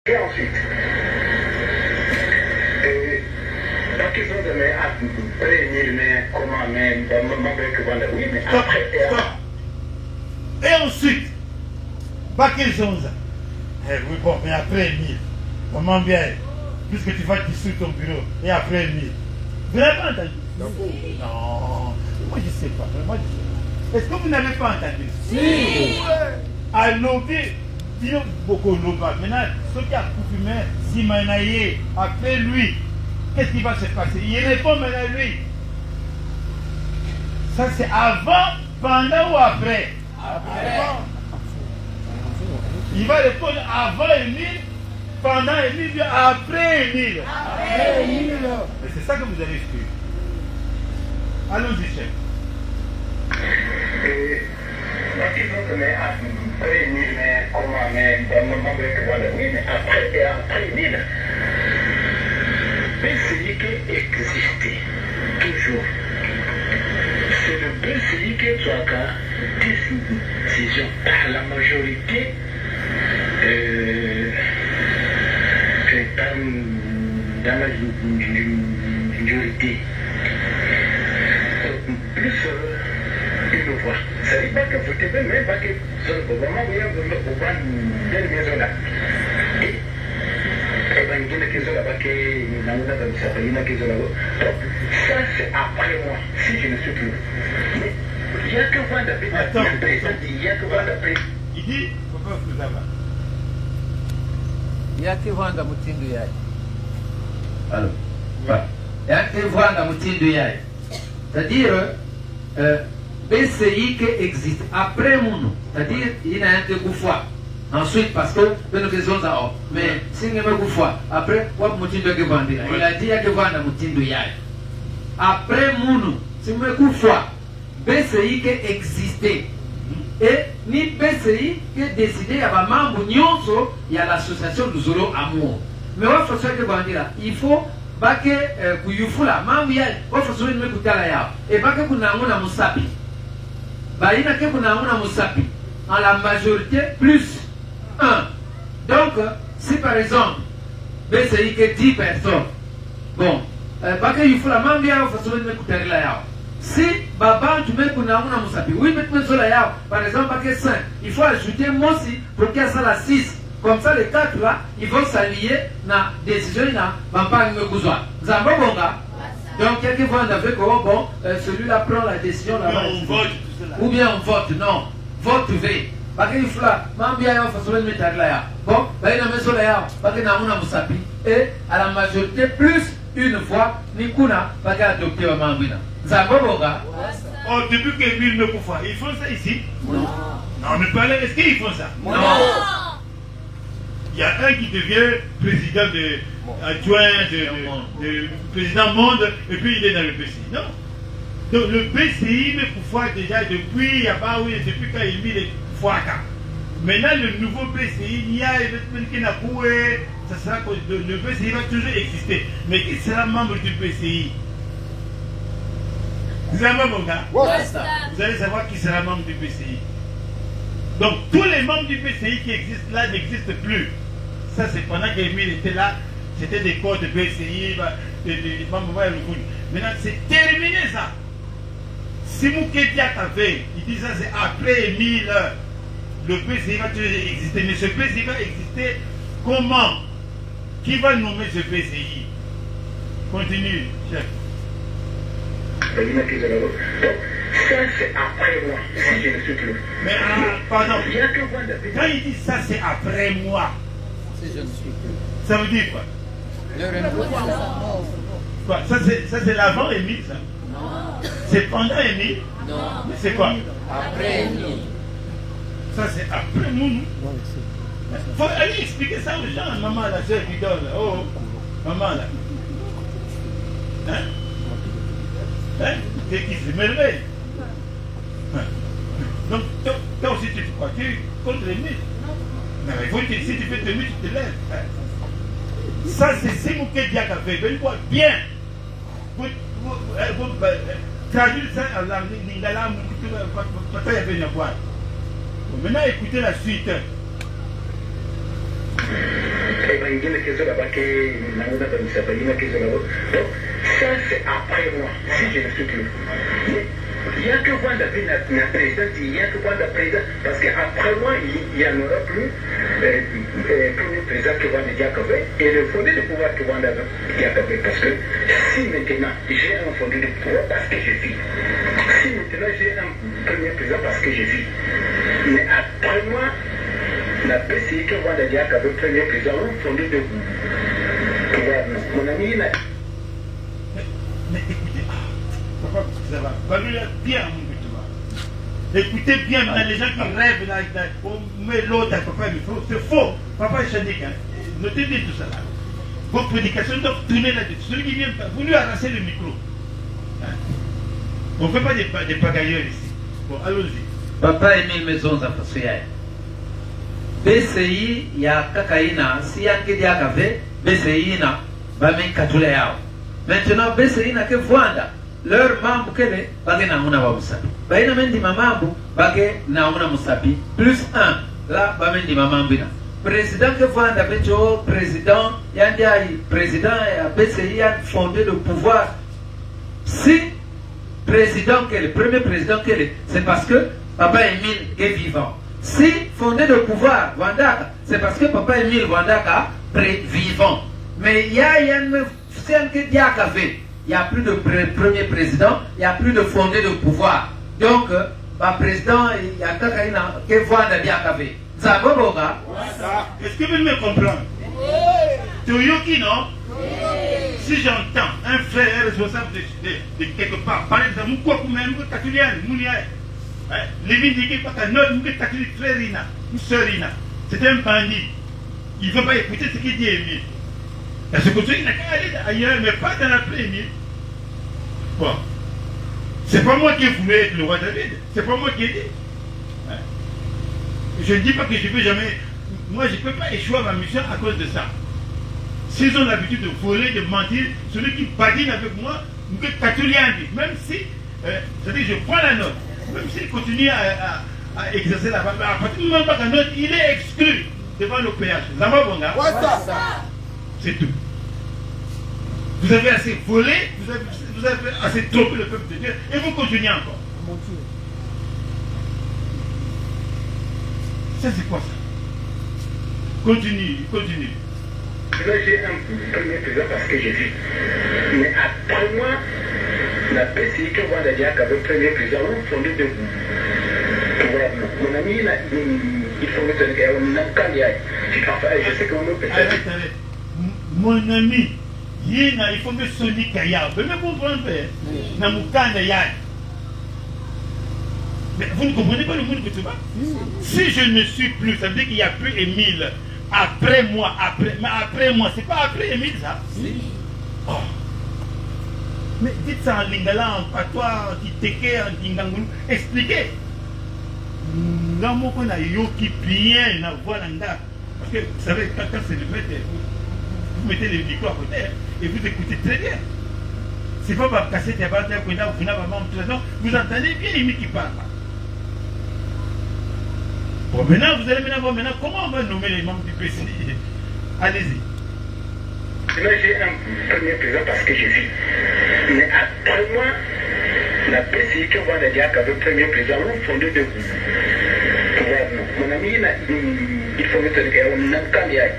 Et ensuite, la question de mes prévenir, mais comment même, oui, mais après. Et ensuite, Baké Zonza. Oui, bon, mais après 1000, comment bien, puisque tu vas dissoudre ton bureau, et après 1000. Vous n'avez pas entendu? Non, moi je ne sais pas. Est-ce que vous n'avez pas entendu? Si. À l'objet, disons beaucoup l'objet. Maintenant, ce qui a coutumé, si Manaye, après lui, qu'est-ce qui va se passer? Il répond maintenant à lui. Ça c'est avant, pendant ou après? Après. Il va répondre avant Émile, pendant Émile, puis après Émile. Après Émile. Mais c'est ça que vous allez suivre. Allons-y, chef. La question de mes après Émile, mais comment même, oui, mais après Émile. Mais celui qui existait toujours. C'est le BCI qui soit décision par la majorité dans la majorité plus une voix. Ça ne dit pas que vous devez même pas que ce gouvernement va une maison là. Ça c'est après moi, si je ne suis plus. Mais il n'y a que Wanda il y a que Wanda. Il dit, pourquoi vous avez? Il y a que Wanda Mutindu Yai. Alors, il y a que Wanda Mutindu Yai. C'est-à-dire, BCI qui existe après Mounou. C'est-à-dire, il y a un peu de foi. Ensuite, parce que nous faisons ça, mais si nous avons foi, après, il a dit que Wanda Mutindu Yai. Après Mounou, si nous avons foi, BCI qui existait. Et ni BCI qui a décidé à membre Nyonso, il y a l'association du Zoro Amour. Mais on fait ça que il faut que Kuyufula, membre il faut faire une mekutala et pas que Kunamuna Musapi. Baïna que Kunamuna Musapi. En la majorité, plus 1. Donc, si par exemple, BCI que 10 personnes, bon, pas que Yufula, membre il faut faire une mekutala. Si Baba, tu mets Kunamuna Musapi, oui, mais par exemple, pas que 5, il faut ajouter moi aussi pour qu'il y ait ça la 6. Comme ça, les 4 là, ils vont s'allier dans la décision, dans le besoin. Vous avez bonga. Donc, quelqu'un va en avec, bon, celui-là prend la décision là-bas. Ou bien on vote, non. Vote V. Parce qu'il faut là, même bien, on fait mettre là. Bon, il y a une maison là, parce qu'il y a un Musapi. Et à la majorité, plus une fois, Nikuna, parce qu'il y a adopté un Mambina. Vous avez bonga. Oh, depuis que 1000 me fois, ils font ça ici? Non. Non, mais parlez, est-ce qu'ils font ça? Non. Il y a un qui devient président adjoint de président monde et puis il est dans le PCI. Non. Donc le PCI, mais pour déjà depuis, il y a pas oui, depuis quand il mit les pouvoirs. Maintenant le nouveau PCI, il y a ça sera que le PCI va toujours exister. Mais qui sera membre du PCI? Vous allez Vous allez savoir qui sera membre du PCI. Donc tous les membres du PCI qui existent là n'existent plus. Ça c'est pendant qu'Emile était là, c'était des codes de PCI, des membres. Maintenant c'est terminé ça. Si Moukediak avait, il dit ça c'est après Emile, le PCI va toujours exister. Mais ce PCI va exister comment? Qui va nommer ce PCI? Continue, chef. Ça c'est après moi, si je ne suis plus. Mais pardon, quand il dit ça c'est après moi, Si je ne suis plus. ça veut dire quoi? Le renouveau. Quoi? Ça c'est l'avant Émile, ça? Non. C'est pendant Émile? Non. Mais c'est quoi? Après Émile. Ça c'est après Mounou. Il faut aller expliquer ça aux gens, maman, la soeur qui donne. Oh, maman là. Hein? Hein? C'est qui se merveille. Donc, toi aussi tu crois, tu es contre Émile. Non, il faut que si tu fais tenir, tu te lèves. Ça, c'est Simouké Diak a fait. Venez voir bien. Vous traduire ça en lingala, pas y venir voir. Maintenant, écoutez la suite. ça c'est après moi, si je ne suis plus. Il n'y a que Wanda la présidente, il n'y a que Wanda président, parce qu'après moi, il n'y en aura plus premier président que Wanda Diakabé et le fondé de pouvoir que Wanda Diakabé. Parce que si maintenant j'ai un fondé de pouvoir parce que je vis, si maintenant j'ai un premier président parce que je vis, mais après moi, la PCI que Wanda Diakabé, premier président, un fondé de pouvoir, mon ami, il a... Mais écoutez, papa, ça va. Value bien, mon petit. Écoutez bien, maintenant, les gens qui rêvent, là, on met l'autre à papa, c'est faux. Papa est chandique, hein. Notez bien tout ça là. Vos prédications doivent tourner là-dessus. Celui qui vient, vous lui arrachez le micro. Hein? On ne fait pas des pagailleurs ici. Bon, allons-y. Papa Emile Maison za Fasuya. BCI ya kakaina si yanke dia kave BCI na ba men katule yao. Maintenant BCI na ke Vwanda leur mambo kele bage na muna ba musapi. Ba ina mendi mamambo bage na muna musapi plus 1 là ba mendi mamambo ina. Président que Vwanda becho président yandiai président ya BCI a fondé le pouvoir. Si président que le premier président que c'est parce que Papa Emile est vivant. Si fondé le pouvoir Wandaka, c'est parce que Papa Emile Wandaka est vivant. Mais il y a une il n'y a plus de premier président, il n'y a plus de fondé de pouvoir. Donc, le président, il y a que Wanda Diakavé. Zaboboga. Est-ce que vous me comprenez? Toyoki, non? Si j'entends un frère responsable de quelque part, par exemple, quoi que même Katoulian, Mounia, les vindiqués par un autre, nous catholique frère Rina, ou sœur Rina, c'est un bandit. Il ne veut pas écouter ce qu'il dit Émile. Parce que il n'a qu'à aller ailleurs, mais pas dans la première. Bon. C'est pas moi qui ai voulu être le roi David, c'est pas moi qui ai dit. Je ne dis pas que je ne peux jamais. Moi, je ne peux pas échouer à ma mission à cause de ça. S'ils ont l'habitude de voler, de mentir, celui qui badine avec moi, nous que Katoulian dit, même si, c'est-à-dire je prends la note, même s'il continue à exercer la parole, à partir du moment où la note, il est exclu devant le péage. Zamabonga, c'est tout. Vous avez assez volé, vous avez assez trompé le peuple de Dieu, et vous continuez encore. Ça, c'est quoi ça? Continue. Là, j'ai un premier président parce que j'ai vu. Mais après moi, la PCI que Wanda Diak avait premier président, on fondé de pouvoir. Mon ami, il faut me tenir je sais qu'on peut faire. Arrête. Mon ami, il faut me sonner Kaya. Vous me comprenez? Mais vous ne comprenez pas le monde que tu vas? Si je ne suis plus, ça veut dire qu'il n'y a plus Émile. Après moi, mais après moi, c'est pas après Émile ça? Oh. Mais dites ça en lingala, en patois, en titeke, en tingangoulou, expliquez. Namoko na yoki bien na voix langa. Parce que vous savez, quand c'est le maître, vous mettez les micros à côté et vous écoutez très bien. C'est pas pour casser tes barres, vous vous entendez bien Émile qui parle. Bon, maintenant, vous allez voir comment on va nommer les membres du PCI. Allez-y. Là, j'ai un premier président parce que j'ai vu. Mais après moi, la PCI que Wanda Diak avait premier président, on fondé de pouvoir. Mon ami, il faut me tenir on n'a qu'à y aller.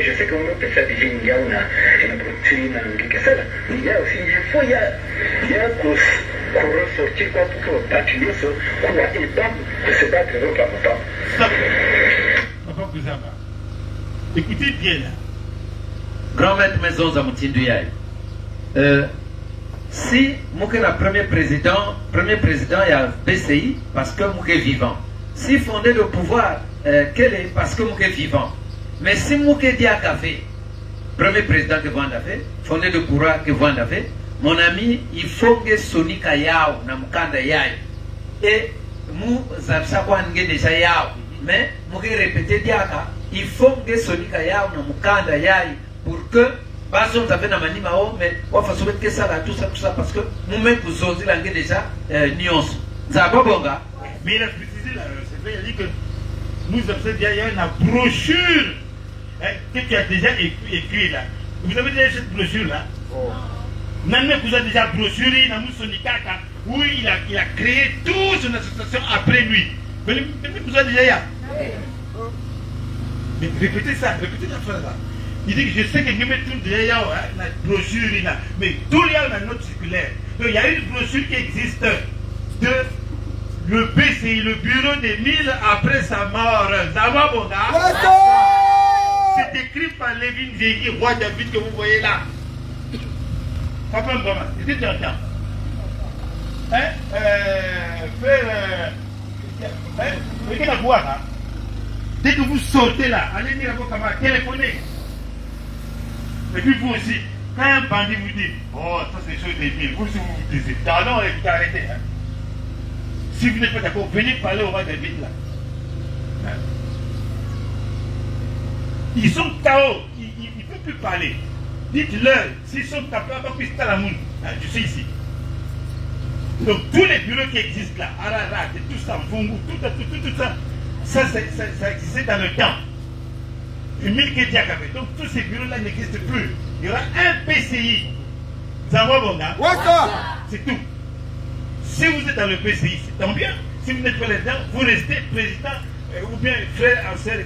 Je sais qu'on peut faire des gens, il y a aussi, il y a un cours. Pour ressortir quoi pour bâtir ce qu'on a été de se battre dans le temps. Papa Kouzaba, écoutez bien là. Grand maître Maison Zamutindouyaï. Si Mouké est le premier président, il y a BCI parce que Mouké est vivant. Si fondé le pouvoir, quel est parce que Mouké est vivant. Mais si Mouké Diakave, premier président que Vwanda fait, fondé le pouvoir que Vwanda fait, mon ami, il faut que Sonika Yao, Namukanda Yai. Et nous, Zabsakwan déjà Yao. Mais, nous répéter Diaka, il faut que Sonika Yao, Namukanda Yai, pour que, Bason Zabe Namani Mao, mais, on va faire que ça, tout ça, parce que nous même vous osez langue déjà, nuance. Zababonga. Mais il a précisé là, c'est vrai, il a dit que nous avons dit, il y a une brochure que tu as déjà écrit là. Vous avez déjà cette brochure là? Même vous avez déjà brochuré dans Moussonikaka où il a créé toute son association après lui. Vous avez déjà. Mais répétez ça, répétez la phrase là. Il dit que je sais que je mets tout déjà la brochure là, mais tout il y a une note circulaire. Donc il y a une brochure qui existe de le BCI, le bureau des milles après sa mort. C'est écrit par Lévin Zéhi, roi David que vous voyez là. Papa Mbama, c'était déjà temps. Dès que vous sortez là, allez dire à vos camarades, téléphonez. Et puis vous aussi, quand un bandit vous dit, oh, ça c'est chose des villes, vous aussi vous vous dites, non, vous arrêtez. Hein. Si vous n'êtes pas d'accord, venez parler au roi David là. Hein. Ils sont KO, ils ne peuvent plus parler. Dites-leur, s'ils sont capables, je suis ici. Donc tous les bureaux qui existent là, Ararat, tout ça, Fungu, tout ça, ça existait dans le temps. Donc tous ces bureaux-là n'existent plus. Il y aura un PCI. Zawabonga. C'est tout. Si vous êtes dans le PCI, c'est tant bien. Si vous n'êtes pas là-dedans, vous restez président ou bien frère en sœur.